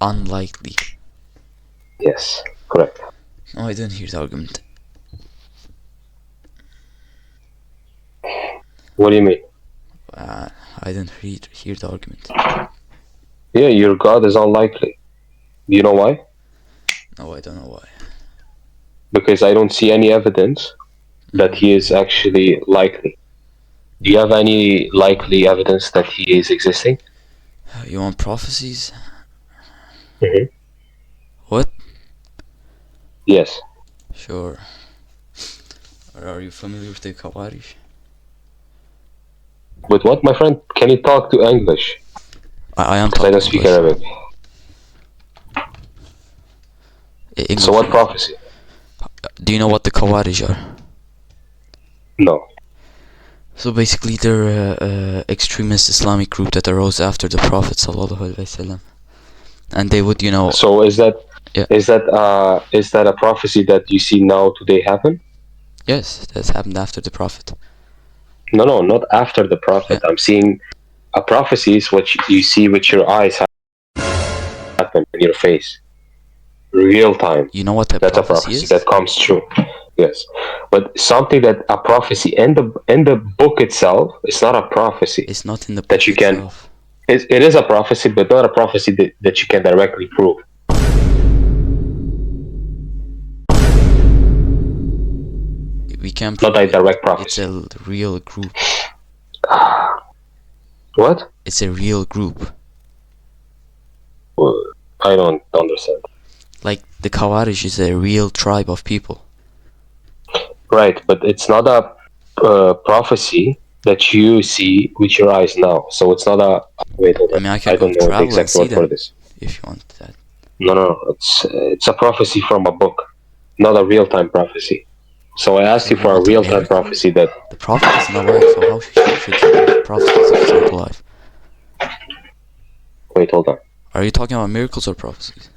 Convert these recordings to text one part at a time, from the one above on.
unlikely. Yes, correct. No, I didn't hear the argument. What do you mean? I didn't hear the argument. Yeah, your God is unlikely. Do you know why? No, I don't know why. Because I don't see any evidence that he is actually likely. Do you have any likely evidence that he is existing? You want prophecies? Mm-hmm. What? Yes. Sure. Are you familiar with the Khawarij? With what, my friend? Can you talk to English? I am Because I don't talking speak English. Arabic. So English, what please. prophecy? Do you know what the Khawarij are? No. So basically, they're a extremist Islamic group that arose after the Prophet ﷺ. And they would, So yeah. is that a prophecy that you see now today happen? Yes, that's happened after the Prophet. No, not after the Prophet. Yeah. I'm seeing a prophecy is what you see with your eyes happen in your face, real time. You know what a That's a prophecy prophecy that is? comes true. Yes, but something that a prophecy in the book itself, it's not a prophecy It's not in the that book you can. itself. It is a prophecy, but not a prophecy that you can directly prove. We can Not prove a it. direct It's prophecy. a real group. What? It's a real group. I don't understand. Like the Khawarij is a real tribe of people. Right, but it's not a prophecy that you see with your eyes now. So it's not a. Wait, hold I on. mean, I can I go don't know the travel and exact see word for them this. if you want that. No. It's a prophecy from a book, not a real time prophecy. So I So asked you you for a want a real time miracle? prophecy that. The Prophet isn't alive, so how should you believe prophecies if he's not alive? Wait, hold on. Are you talking about miracles or prophecies?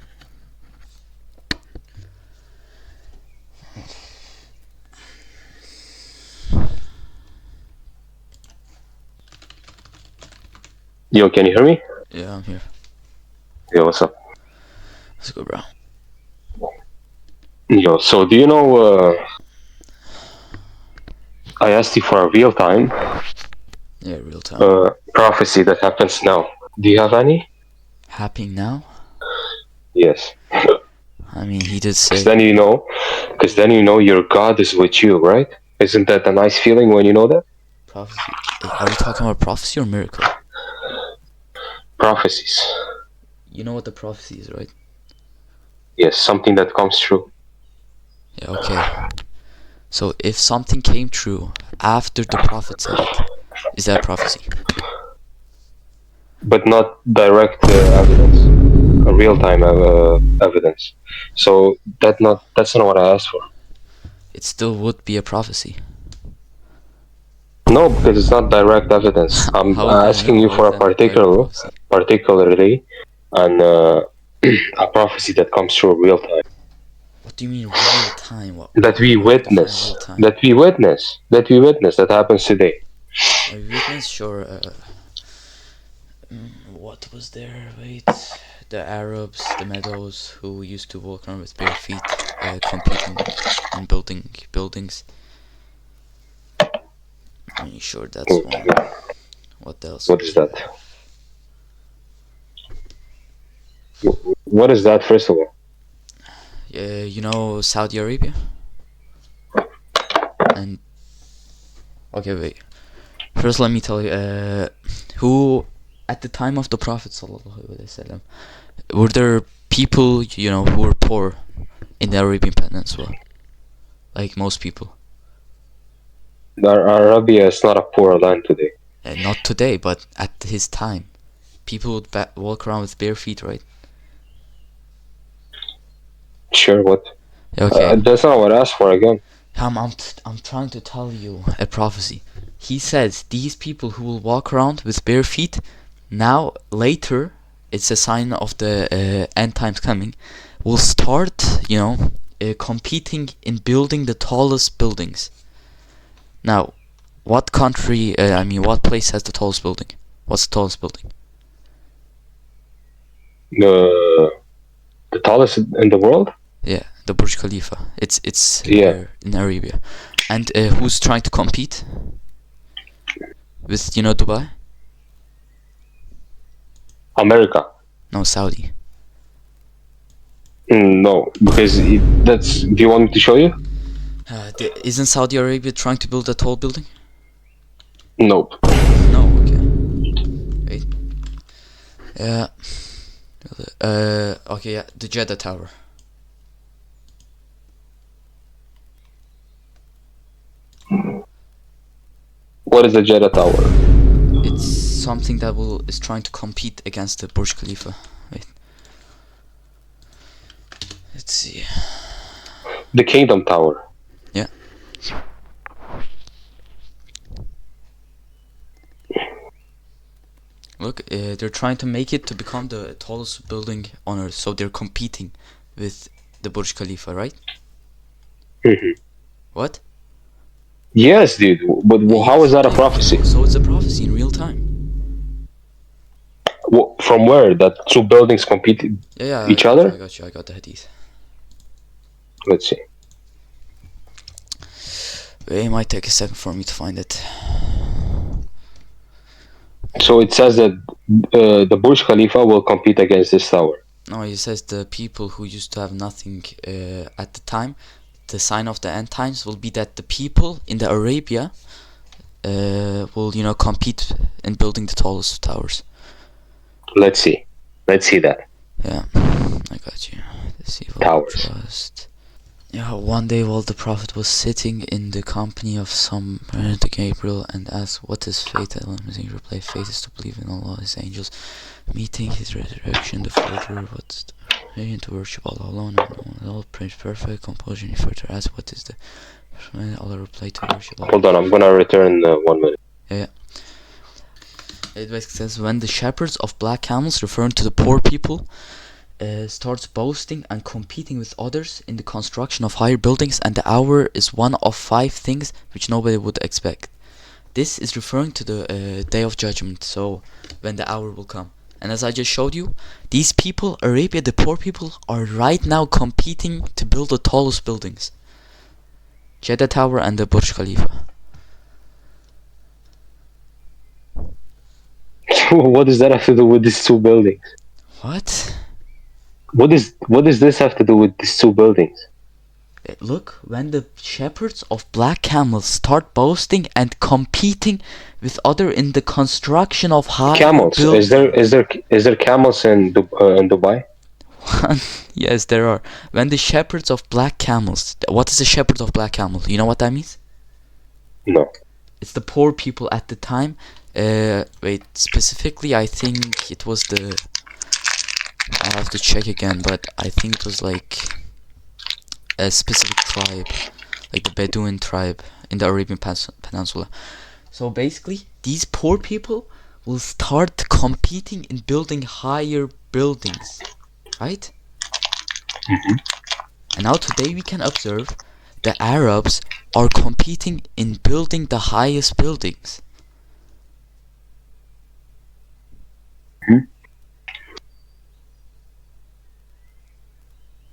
Yo, can you hear me? Yeah, I'm here. Yo, what's up? Let's go, bro. Yo, so do you know? I asked you for a real time Yeah, real time. prophecy that happens now. Do you have any? Happening now? Yes. I mean, he did Because say then you know your God is with you, right? Isn't that a nice feeling when you know that? prophecy. Are you talking about prophecy or miracle? Prophecies. You know what the prophecy is, right? Yes, something that comes true. Yeah, okay. So if something came true after the Prophet said it, is that prophecy? But not direct evidence, a real-time evidence. So that's not what I asked for. It still would be a prophecy. No, because it's not direct evidence. I'm How is that asking you how for is a that not direct prophecy? particularly, and a prophecy that comes through real time. What do you mean real time? That we How do you define real witness. time? That we witness. That happens today. A witness, sure. What was there? Wait, the Arabs, the Meadows, who used to walk around with bare feet, competing in building buildings. I mean, sure, that's one. What else What would is you that? have? What is that? First of all, You know Saudi Arabia? And okay, wait. First, let me tell you, who at the time of the Prophet ﷺ, were there people who were poor in the Arabian Peninsula, like most people? Arabia is not a poor land today. Not today, but at his time, people would walk around with bare feet, right? Sure, what? Okay. That's not what I asked for again. I'm trying to tell you a prophecy. He says these people who will walk around with bare feet, now later, it's a sign of the end times coming, will start, competing in building the tallest buildings. Now, what country? What place has the tallest building? What's the tallest building? the tallest in the world. Yeah, the Burj Khalifa. It's Yeah, in Arabia. And who's trying to compete with Dubai? America. No, Saudi. No, because that's. Do you want me to show you? Isn't Saudi Arabia trying to build a tall building? Nope. No. Okay. Wait. Yeah. Okay. Yeah. The Jeddah Tower. What is the Jeddah Tower? It's something that is trying to compete against the Burj Khalifa. Wait. Let's see. The Kingdom Tower. Yeah. Look, they're trying to make it to become the tallest building on Earth, so they're competing with the Burj Khalifa, right? What? Yes, dude. But how Yes, is that a prophecy? So it's a prophecy in real time. From where? That two buildings compete Yeah, each other? I got the hadith. Let's see. It might take a second for me to find it. So it says that the Burj Khalifa will compete against this tower. No, it says the people who used to have nothing at the time, the sign of the end times will be that the people in the Arabia will, compete in building the tallest towers. Let's see. Let's see that. Yeah, I got you. Let's see. Towers. Trust. Yeah, one day while the prophet was sitting in the company of some to Gabriel and asked, "What is faith?" And he replied, "Faith is to believe in Allah, His angels, meeting His resurrection, the further what's the to worship Allah alone and all praise perfect composure." He further asked, "What is the?" Allah replied, "To worship Allah." Hold on, I'm gonna return 1 minute. Yeah. It basically says when the shepherds of black camels, referring to the poor people, starts boasting and competing with others in the construction of higher buildings, and the hour is one of 5 things which nobody would expect. This is referring to the day of judgment, so when the hour will come. And as I just showed you, these people, Arabia, the poor people, are right now competing to build the tallest buildings. Jeddah Tower and the Burj Khalifa. What does that have to do with these two buildings? What? What does this have to do with these two buildings? Look, when the shepherds of black camels start boasting and competing with other in the construction of higher Camels. buildings. Is there camels in Dubai? Yes, there are. When the shepherds of black camels. What is a shepherd of black camel? You know what that means? No. It's the poor people at the time. Wait, specifically, I think it was the. I'll have to check again, but I think it was like a specific tribe, like the Bedouin tribe in the Arabian Peninsula. So basically, these poor people will start competing in building higher buildings, right? Mm-hmm. And now today we can observe the Arabs are competing in building the highest buildings. Mm-hmm.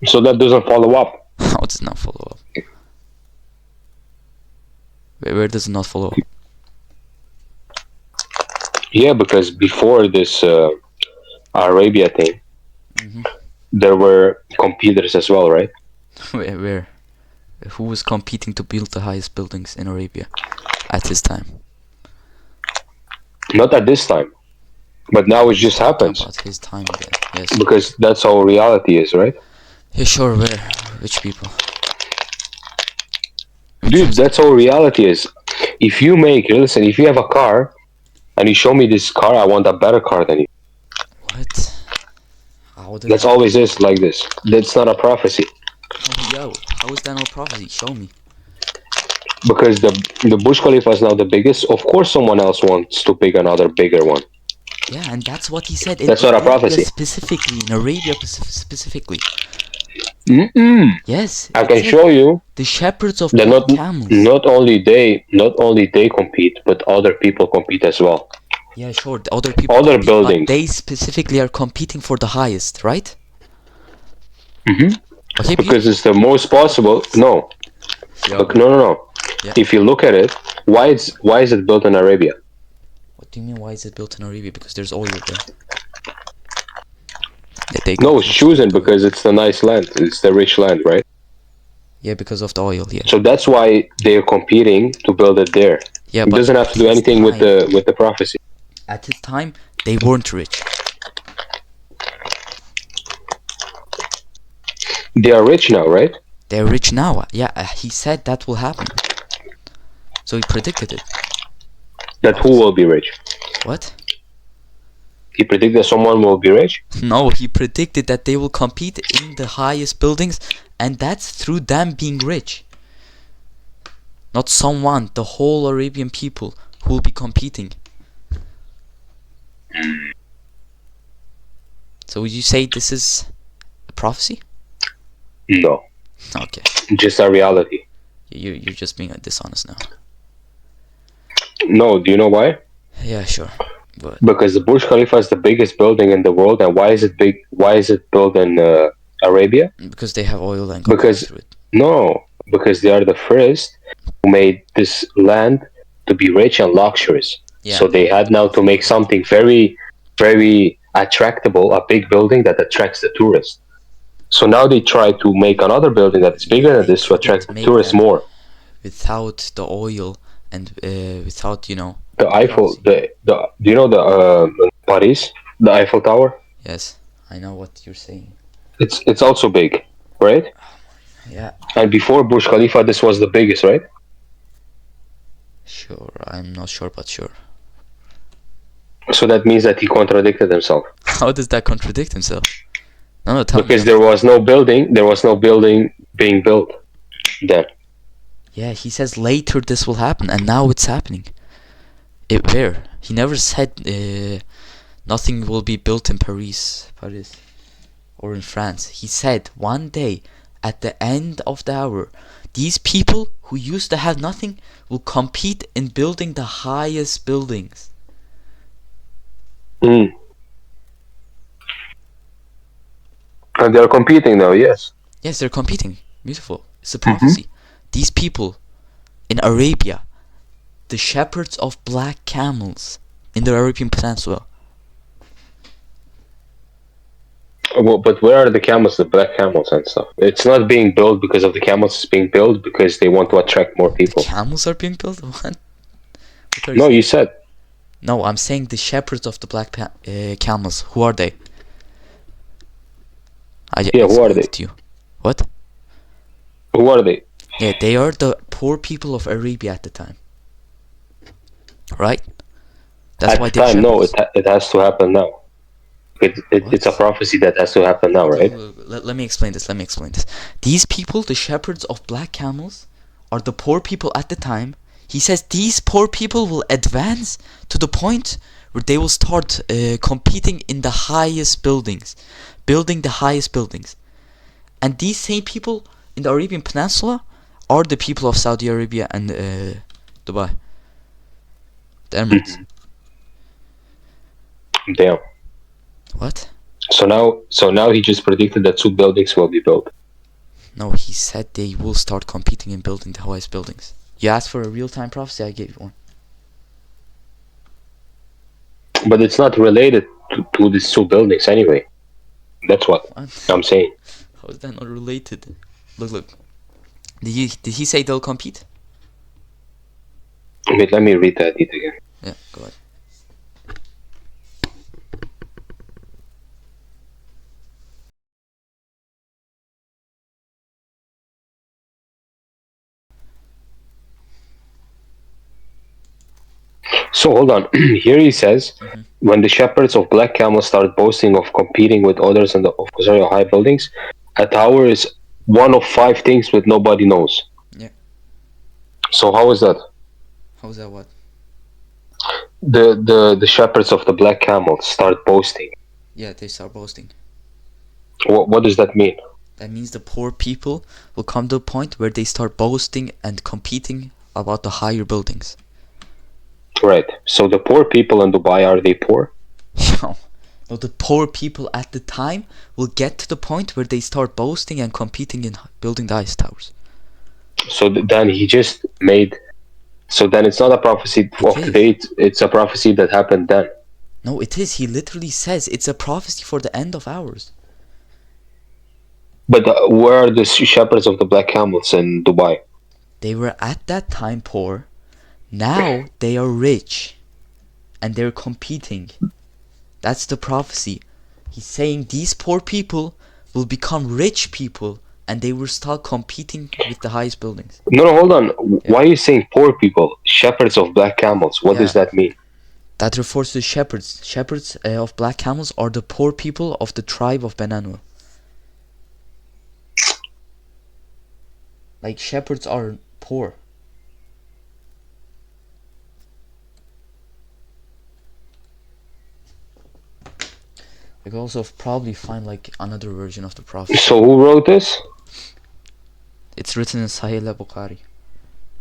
So that doesn't follow up. How does it not follow up? Where does it not follow up? Yeah, because before this Arabia thing, there were competitors as well, right? Where? Who was competing to build the highest buildings in Arabia at this time? Not at this time, but now it just happens. About his time again, yes. Because that's how reality is, right? Yeah, sure. Where? Which people? Dude, that's how reality is. If you have a car, and you show me this car, I want a better car than you. What? That's always is like this. That's not a prophecy. Yo, how is that no prophecy? Show me. Because the Burj Khalifa is now the biggest. Of course, someone else wants to pick another bigger one. Yeah, and that's what he said. That's not a prophecy. Specifically, in Arabia specifically. Yes. I can show you. The shepherds of black camels. Not only they compete, but other people compete as well. Yeah, sure. The other people Other compete, but buildings. they specifically are competing for the highest, right? Hmm. Okay, Because beautiful. it's the most possible. No, Yeah, look, what? no. Yeah. If you look at it, why is it built in Arabia? What do you mean? Why is it built in Arabia? Because there's oil there. They No, got it's rich through chosen the oil. because it's the nice land. It's the rich land, right? Yeah, because of the oil. Yeah. So that's why they're competing to build it there. Yeah, It but doesn't have at to do his anything with time, the prophecy. they weren't rich. They are rich now, right? They're rich now. Yeah, he said that will happen. So he predicted it. That who Prophecy. will be rich? What? He predicted that someone will be rich. No, he predicted that they will compete in the highest buildings, and that's through them being rich. Not someone, the whole Arabian people who will be competing. So would you say this is a prophecy? No, Okay. just a reality. You're just being dishonest now. No, do you know why? Yeah, sure. But Because the Burj Khalifa is the biggest building in the world, and why is it big? Why is it built in Arabia? because they have oil and compete Because through it. no, because they are the first who made this land to be rich and luxurious. Yeah, So and they they made had now to everything make good. something very, very attractable, a big building that attracts the tourists. So now they try to make another building that is bigger Yeah, than they this to couldn't attract the make tourists that more. without the oil and without, The the Eiffel, prophecy. the do you know the Paris, the Eiffel Tower? Yes, I know what you're saying. It's also big, right? Yeah, And before Burj Khalifa, this was the biggest, right? sure. I'm not sure, but sure. So that means that he contradicted himself How does that contradict himself? No, tell me. because there was no building being built then. Yeah, he says later this will happen, and now it's happening. Where? He never said nothing will be built in Paris, or in France. He said one day, at the end of the hour, these people who used to have nothing will compete in building the highest buildings. Mm. And they are competing now. Yes. Yes, they're competing. Beautiful. It's a Hmm. prophecy. These people in Arabia, the shepherds of black camels in the Arabian Peninsula. Well, but where are the camels, the black camels and stuff? It's not being built because of the camels. It's being built because they want to attract more The people. camels are being built? What? What are you No, you saying? said. No, I'm saying the shepherds of the black camels. Who are they? I Yeah, who are explained they? it to you. What? Who are they? Yeah, they are the poor people of Arabia at the time. Right? That's At why the they're time, no, shepherds. it has to happen now. It's a What? prophecy that has to happen now, right? Let me explain this. Let me explain this. These people, the shepherds of black camels, are the poor people at the time. He says these poor people will advance to the point where they will start competing in the highest buildings, building the highest buildings. And these same people in the Arabian Peninsula are the people of Saudi Arabia and Dubai, the Emirates. Hmm. Damn. What? So now he just predicted that two buildings will be built. No, he said they will start competing in building the highest buildings. You asked for a real-time prophecy, I gave you one. But it's not related to these two buildings anyway. That's what What? I'm saying. How is that not related? Look. Did he say they'll compete? Wait, let me read that it again. Yeah, go ahead. So hold on. Here he says, Mm-hmm. when the shepherds of black camels start boasting of competing with others in the of sorry, high buildings, a tower is one of five things that nobody knows. Yeah. So how is that? How's that what? The shepherds of the black camels start boasting. Yeah, they start boasting. What does that mean? That means the poor people will come to a point where they start boasting and competing about the higher buildings. Right. So the poor people in Dubai, are they poor? No, the poor people at the time will get to the point where they start boasting and competing in building the ice towers. So then he just made. So then it's not a prophecy It of is. today. It's a prophecy that happened then. No, it is. He literally says it's a prophecy for the end of hours. But where are the shepherds of the black camels in Dubai? They were at that time poor. Now they are rich. And they're competing. That's the prophecy. He's saying these poor people will become rich people and they will start competing with the highest buildings. No, hold on. Why are you saying poor people? Shepherds of black camels. What does Yeah. that mean? That refers to shepherds. Shepherds of black camels are the poor people of the tribe of Benanu. Like shepherds are poor. I could also probably find like another version of the prophecy. So who wrote this? It's written in Sahih al-Bukhari,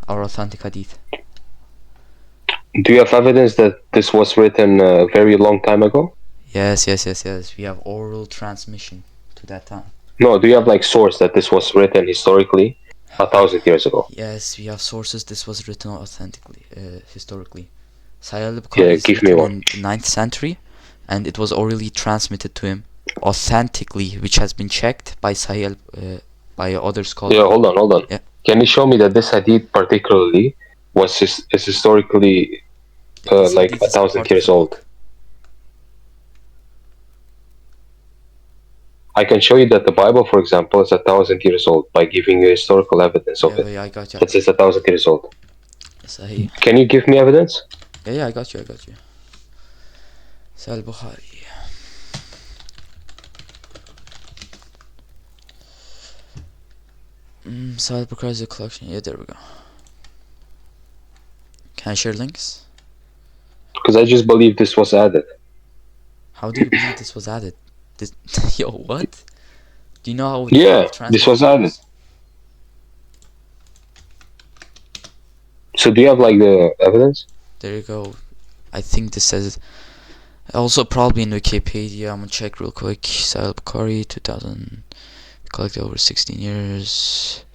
our authentic hadith. Do you have evidence that this was written a very long time ago? Yes. We have oral transmission to that time. No, do you have like source that this was written historically 1,000 years ago? Yes, we have sources. This was written authentically, historically. Sahih al-Bukhari Yeah, is give me written one. in the 9th century, and it was orally transmitted to him authentically, which has been checked by by other scholars. Yeah, hold on. Yeah. Can you show me that this hadith particularly is historically This like hadith is 1,000 part years of a old? book. I can show you that the Bible, for example, is 1,000 years old by giving you historical evidence of it. Yeah, I got you. That says 1,000 years old. Sahih. Can you give me evidence? Yeah, I got you. Sahih al-Bukhari. Sahih al-Bukhari is a collection. Yeah, there we go. Can I share links? Because I just believe this was added. How do you believe this was added? This, yo, what? Do you know how Yeah, chain of this was transmission added. works? So do you have like the evidence? There you go. I think this says it. Also probably in Wikipedia. I'm gonna check real quick. Sahih Bukhari 2000 collected over 16 years.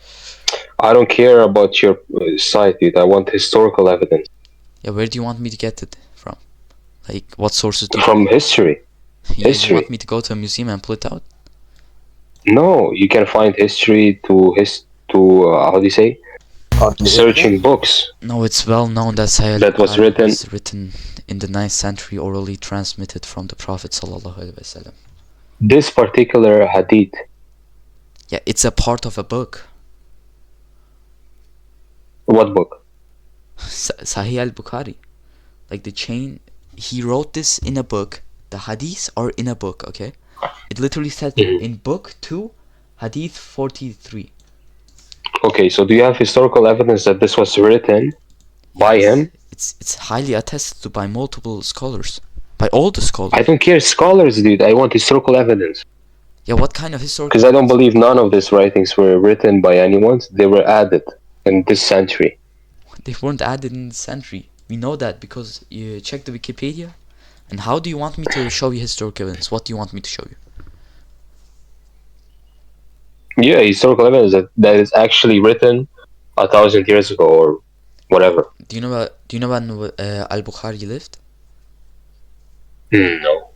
I don't care about your site, dude. I want historical evidence Yeah, where do you want me to get it from? Like what sources do you from history. Yeah, you want History. me to go to a museum and pull it out? No, you can find history how do you say? Searching books. No, it's well known that Sahih That was Bukhari written- was written in the 9th century, orally transmitted from the Prophet sallallahu alaihi wasallam. This particular hadith. Yeah, it's a part of a book. What book? Sahih al-Bukhari. Like the chain, he wrote this in a book. The hadiths are in a book, okay? It literally says in book 2, hadith 43. Okay, so do you have historical evidence that this was written by him? It's highly attested to by multiple scholars. By all the scholars. I don't care scholars, dude. I want historical evidence. Yeah, what kind of historical Because I don't believe none of these writings were written by anyone. They were added in this century. They weren't added in the century. We know that because you check the Wikipedia. And how do you want me to show you historical evidence? What do you want me to show you? Yeah, historical evidence that is actually written 1,000 years ago or whatever. Do you know when al-Bukhari lived? No.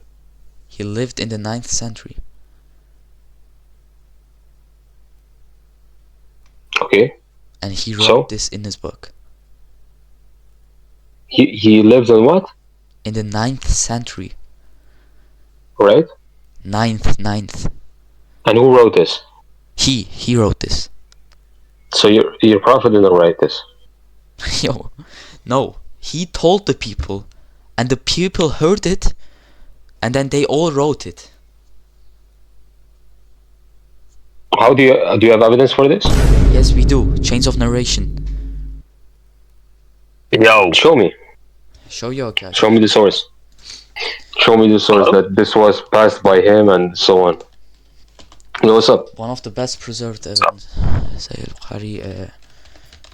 He lived in the 9th century. Okay. And he wrote So? this in his book. He lived in what? In the 9th century. Right? 9th. And who wrote this? He wrote this. So your prophet didn't write this. Yo, no. He told the people, and the people heard it, and then they all wrote it. How do you have evidence for this? Yes, we do. Chains of narration. Yo, show me. Show you, okay. Show me the source. Show me the source that this was passed by him and so on. Yo, what's up? One of the best preserved evidence. Sahih Bukhari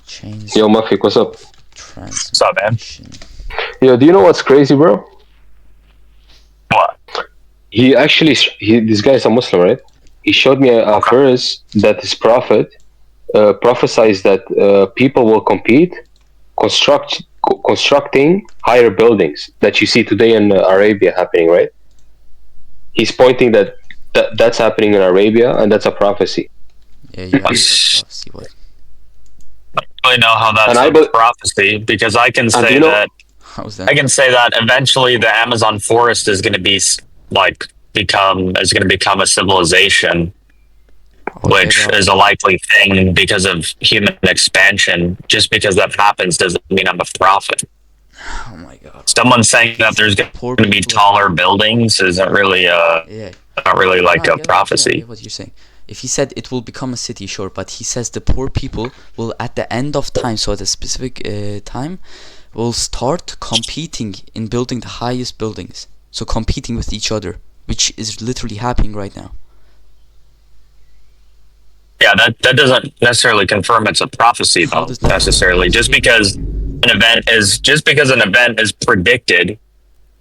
chains Yo, Mafik, what's up? transmission. What's up, man? Yo, do you know what's crazy, bro? What? This guy is a Muslim, right? He showed me a Okay. verse that his prophet prophesies that people will compete constructing higher buildings that you see today in Arabia happening, right? He's pointing that's happening in Arabia, and that's a prophecy. Yeah, you I asked what prophecy was. don't really know how And that's I a be- prophecy because I can and do say you know? that How's that? eventually the Amazon forest is going to be like become a civilization, Okay, which bro. is a likely thing because of human expansion. Just because that happens doesn't mean I'm a prophet. Oh my god, bro. Someone saying He that said there's the going poor to be people are taller gonna. buildings isn't really Yeah. not really No, like a I prophecy. get what you're saying. If he said it will become a city, sure, but he says the poor people will, at the end of time, so at a specific time, will start competing in building the highest buildings. So competing with each other, which is literally happening right now. Yeah, that doesn't necessarily confirm it's a prophecy How though, does that? necessarily. Just because an event is predicted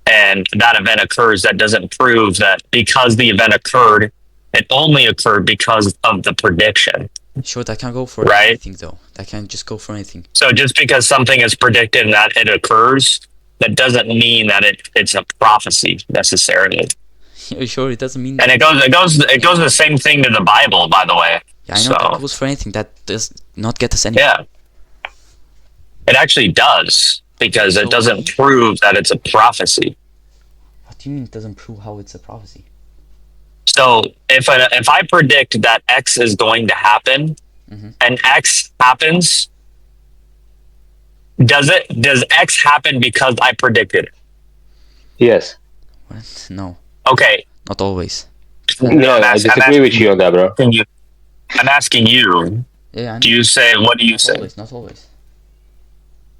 and that event occurs, that doesn't prove that because the event occurred, it only occurred because of the prediction, Sure, that can go for right? anything though. That can just go for anything. So just because something is predicted and that it occurs, that doesn't mean that it's a prophecy necessarily. Sure, it doesn't mean. And it goes the same thing to the Bible, by the way. Yeah, I know that So goes for anything. That does not get us anywhere. yeah, it actually does because it So- doesn't prove that it's a prophecy. What do you mean it doesn't prove how it's a prophecy? So if I predict that X is going to happen, and X happens, does X happen because I predicted it? Yes. What? No, Okay. not always. No, I disagree with you on that, bro. I'm asking you. Yeah, I know. Do you say what do you Not say? always, not always.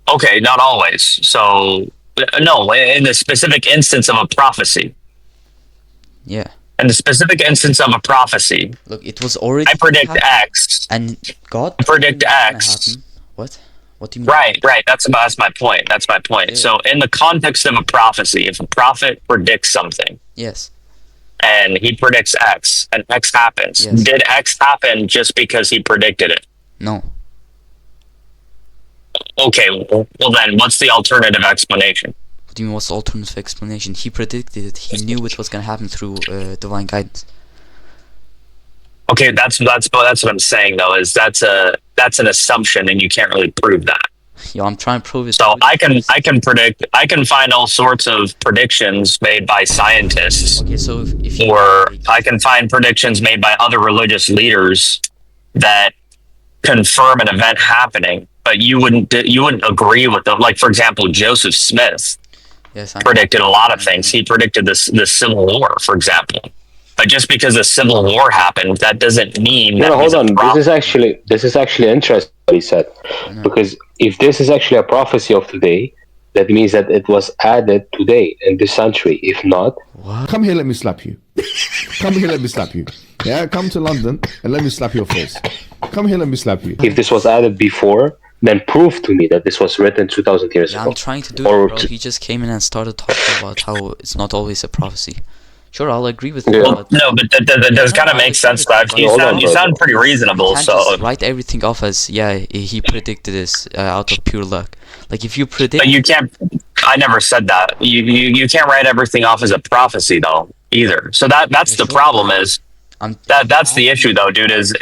Okay, not always. So no, in the specific instance of a prophecy. Yeah. In the specific instance of a prophecy, Look, it was already. I predict happening, X. and God I predict told him it's gonna X. happen. What? What do you mean? Right. That's my point. That's my point. Yeah. So, in the context of a prophecy, if a prophet predicts something Yes. and he predicts X and X happens, Yes. did X happen just because he predicted it? No. Okay, well then, what's the alternative explanation? What do you mean? What's the alternative explanation? He predicted it. He knew it was gonna happen through divine guidance. Okay, that's what I'm saying though. Is that's an assumption, and you can't really prove that. Yo, I'm trying to prove it. So I can find all sorts of predictions made by scientists, Okay, so if you or I can find predictions made by other religious leaders that confirm an event happening, but you wouldn't agree with them. Like for example, Joseph Smith yes, I know. predicted a lot of things. He predicted the Civil War, for example. But just because the Civil War happened, that doesn't mean that No, he's hold a on. prophet. This is actually interesting what he said, because if this is actually a prophecy of today, that means that it was added today in this century. If not, Come here, let me slap you. Come here, let me slap you. Yeah, come to London and let me slap your face. Come here, let me slap you. if this was added before, then prove to me that this was written 2,000 years Yeah, ago. I'm trying to do Or it, bro. to- He just came in and started talking about how it's not always a prophecy. Sure, I'll agree with Yeah. you, Well, but no, but that does kind of I'll make agree sense. with you, But but you hold on, sound bro. pretty you reasonable. can't So, just write everything off as he predicted this out of pure luck. Like if you predict, but you can't. I never said that. You can't write everything off as a prophecy though either. So that's Yeah, the sure. problem is I'm that's the issue though, dude. Is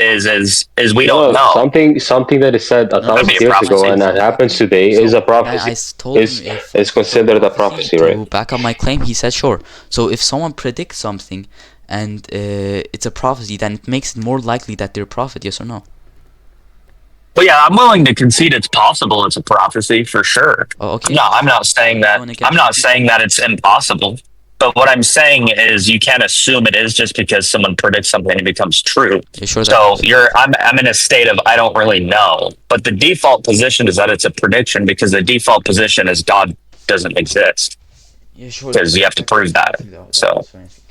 we no, don't know. something that is said a That'd thousand be a years ago prophecy. and that happens today is a prophecy. told Is him if is considered a prophecy, to right? back up my claim. He said sure. So if someone predicts something and it's a prophecy, then it makes it more likely that they're a prophet. Yes or no? But yeah, I'm willing to concede it's possible. It's a prophecy for sure. Oh, okay. No, I'm not saying that. Going against I'm not you. saying that it's impossible. But what I'm saying is, you can't assume it is just because someone predicts something and it becomes true. Yeah, sure. So I'm in a state of I don't really know. But the default position is that it's a prediction because the default position is God doesn't exist. Yeah, sure. because you have to prove that. So goes for anything.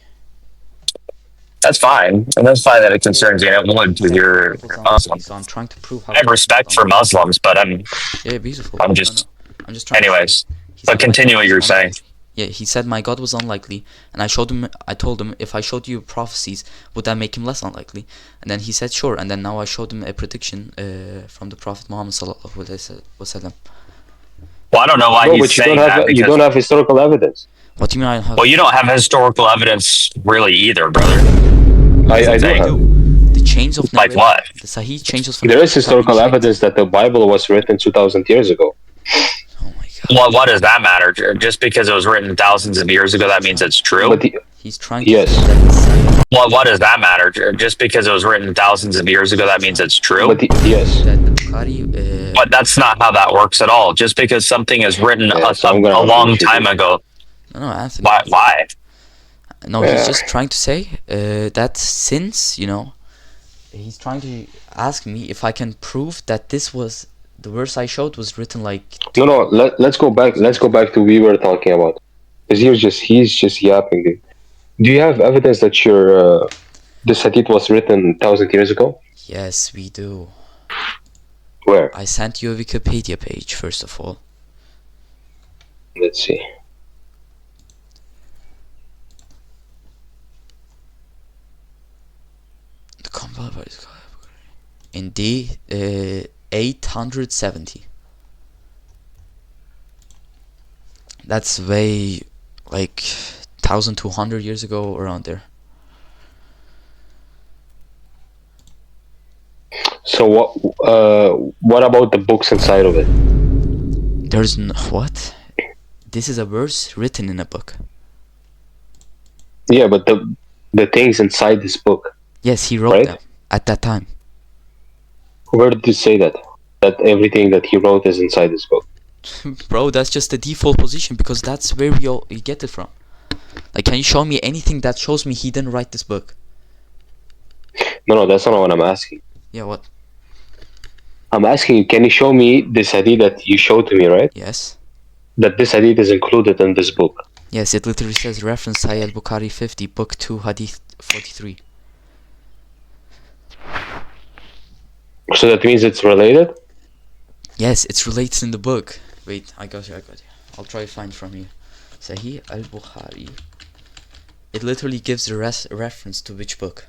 that's fine, and that's fine that it concerns you. And it would because you're Muslim. So I'm trying to prove how. I have respect for Muslims, but I'm Yeah, beautiful. I'm No, just- no. I'm just trying. anyways. He But said, "My continue God what was you're saying. unlikely." Yeah, he said my God was unlikely, and I told him, if I showed you prophecies, would that make him less unlikely? And then he said sure, and then now I showed him a prediction from the Prophet Muhammad sallallahu alaihi wasallam. Well, I don't know why No, he's but saying that you because, don't have historical evidence. What do you mean I don't have? well, you don't have historical evidence really either, brother. I do Saying. have. The chains of Like narration, what? the Sahih changes of There is narration have been historical checked. evidence that the Bible was written 2,000 years ago. Oh my God. Well, what does that matter? Just because it was written thousands of years ago, that means it's true? But He's trying to yes. say that Sahih, Well, what does that matter? Just because it was written thousands of years ago, that means it's true? But yes. that the Bukhari. But that's not how that works at all. Just because something is written Yeah, so I'm gonna a have to long refute time you. ago, No, Anthony. why? No, he's Yeah. just trying to say that since, he's trying to ask me if I can prove that this was the verse I showed was written like. No. Let's go back. Let's go back to what we were talking about. Because he's just yapping. Dude. Do you have evidence that your this hadith was written 1,000 years ago? Yes, we do. Where? I sent you a Wikipedia page first of all. Let's see. The compiled in D 870. That's way like 1,200 years ago, around there. So what about the books inside of it? There's no what? This is a verse written in a book. Yeah, but the things inside this book. Yes, he wrote Right. them at that time. Where did you say that? That everything that he wrote is inside this book. Bro, that's just the default position because that's where you get it from. Like, can you show me anything that shows me he didn't write this book? No, that's not what I'm asking. Yeah, what? I'm asking you, can you show me this hadith that you showed to me, right? Yes. That this hadith is included in this book. Yes, it literally says reference Sahih al-Bukhari 50, book 2, hadith 43. So that means it's related? Yes, it's related in the book. Wait, I got you. I'll try to find from you. Sahih al-Bukhari. It literally gives the reference to which book?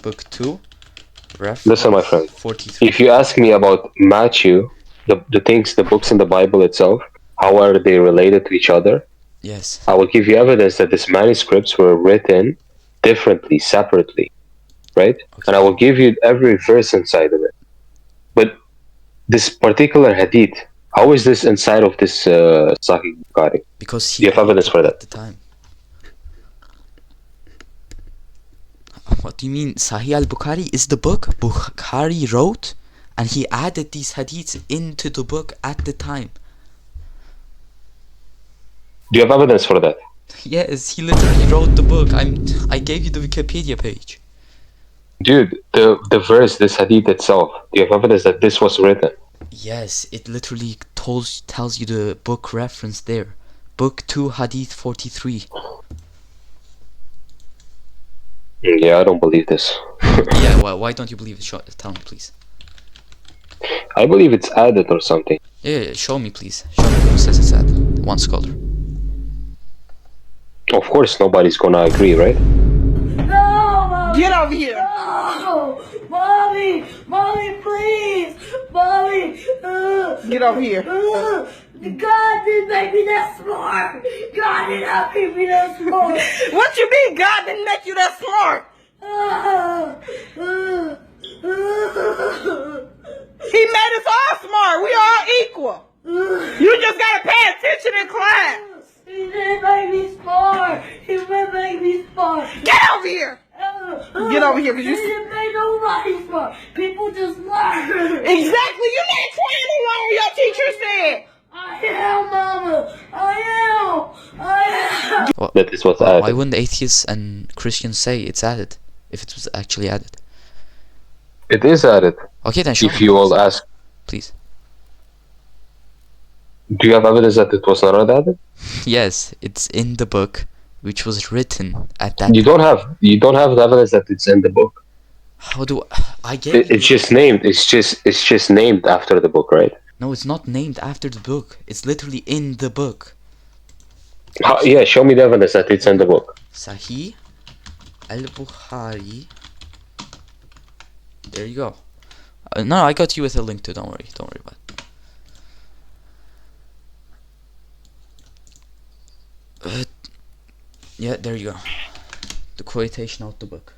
Book 2, reference Listen, my friend. 43. If you ask me about Matthew, the things, the books in the Bible itself, how are they related to each other? Yes. I will give you evidence that these manuscripts were written differently, separately, right? Okay. And I will give you every verse inside of it. But this particular hadith, how is this inside of this Sahih Bukhari? Because he Do you have evidence added for it that? at the time. What do you mean? Sahih al-Bukhari is the book Bukhari wrote, and he added these hadiths into the book at the time. Do you have evidence for that? Yes, he literally wrote the book. I gave you the Wikipedia page. Dude, the verse, this hadith itself, do you have evidence that this was written? Yes, it literally tells you the book reference there. Book 2, hadith 43. Yeah, I don't believe this. Yeah, why don't you believe it? Tell me, please. I believe it's added or something. Yeah, show me, please. Show me who says it's at. One scholar. Of course, nobody's gonna agree, right? No, Mommy! Get over here. No! Mommy! Mommy, please! Mommy! Get over here. God didn't make me that smart! God did not make me that smart! What you mean God didn't make you that smart? He made us all smart. We all equal. You just gotta pay attention in class. He didn't make me smart! He didn't make me smart! Get over here. Get over here, 'cause you- He didn't make nobody smart! People just learn! Exactly. You're not trying to learn. Your teacher said. I am, Mama! I am! That is what's Why added. wouldn't atheists and Christians say it's added if it was actually added? It is added. Okay, then show If me, you will ask, please. do you have evidence that it was not added? Yes, it's in the book, which was written at that. You don't have the evidence that it's in the book. How do I get? It's just named. It's just named after the book, right? No, it's not named after the book. It's literally in the book. Yeah, show me the evidence that it's in the book. Sahih al-Bukhari. There you go. No, I got you with a link to. Don't worry about it. Yeah, there you go. The quotation out the book.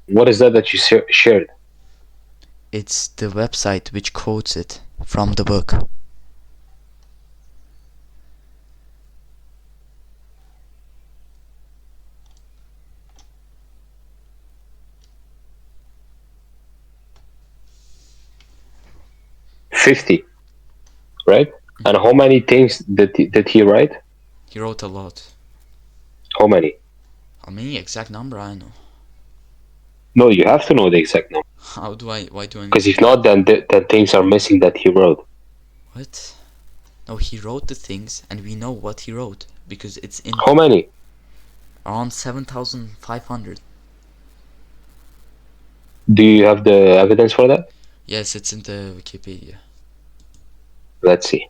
What is that you shared? It's the website which quotes it from the book. $50, right? And how many things did he write? He wrote a lot. How many? How many exact number I know? No, you have to know the exact number. How do I? Why do I need Because to if not, then things are missing that he wrote. What? No, he wrote the things, and we know what he wrote because it's in How many? around 7,500. Do you have the evidence for that? Yes, it's in the Wikipedia. Let's see.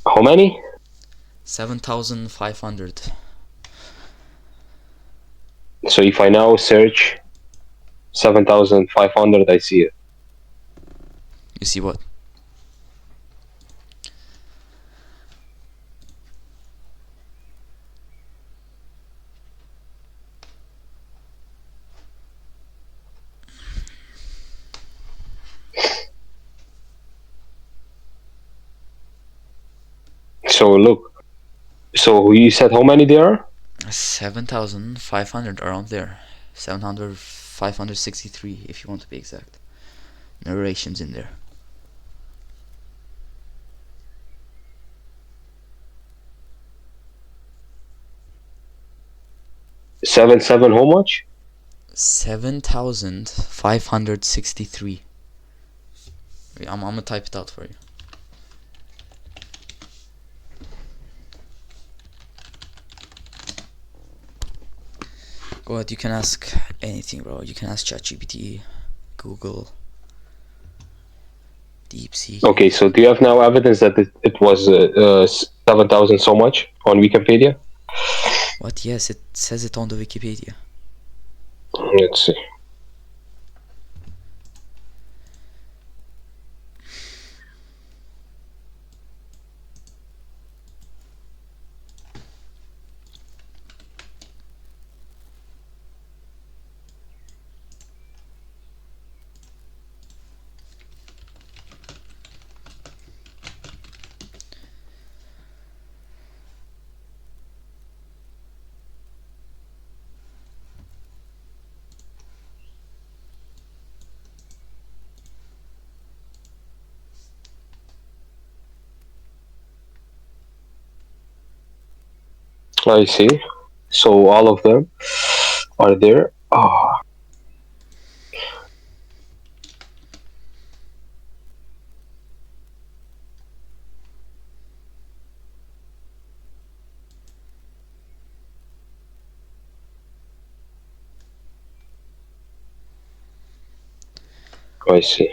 How many? 7,500. So if I now search 7,500, I see it. You see what? So look. So you said how many there are? 7,500 around there. 700, 563 if you want to be exact. Narrations in there. Seven how much? 7,563. I'm gonna type it out for you. Go ahead, you can ask anything, bro. You can ask ChatGPT, Google, DeepSeek. Okay, so do you have now evidence that it was 7,000 so much on Wikipedia? What? Yes, it says it on the Wikipedia. Let's see. I see. So all of them are there. Oh, I see.